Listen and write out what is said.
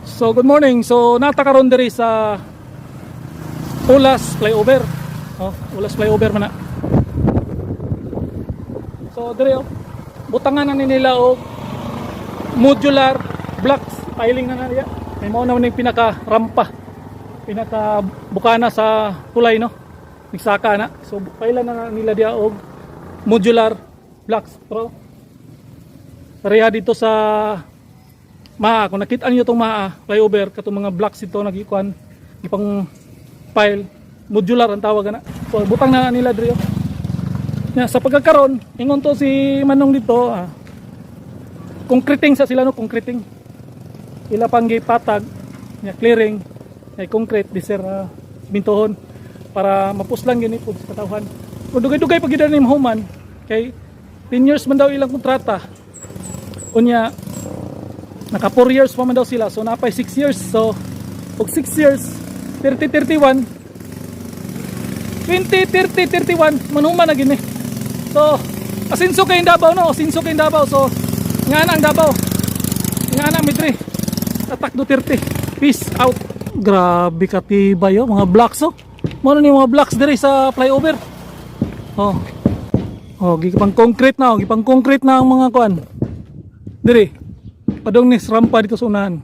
So good morning. So natakaron diri sa Ulas flyover. Ulas flyover man na. So diri butangan na nila og modular blocks piling na niya. May mao na ning pinaka rampa. Pinaka bukana sa tulay no. Nagsaka na. So pailan na nila dia og modular blocks. Pero pareha dito sa Maa, kung nakita niyo itong Maa flyover, katong mga blocks ito nagikuan, ipang pile, modular ang tawag na. So butang na nila diri. Sa pagkakaroon, ingon to si Manong dito, concreting sa sila no, concreting. Ila pang gipatag, clearing, ay concrete di sir bintohon para mapuslang gini pud sa katawhan. Kung dugay-dugay pag gid ni mahuman, kay 10 years man daw ilang kontrata. Unya naka 4 years pa man daw sila, so napay 6 years. So og 6 years 30-31 20-30-31 manuman na gini. So asinso kay Davao no, asinso kay Davao. So nga na ang Davao, nga na Midri, atak Duterte, peace out. Grabe katibay mga blocks mo ni mga blocks diri sa flyover. Gipang concrete na, gipang concrete na ang mga kuan diri padong ni rampa dito sa unahan.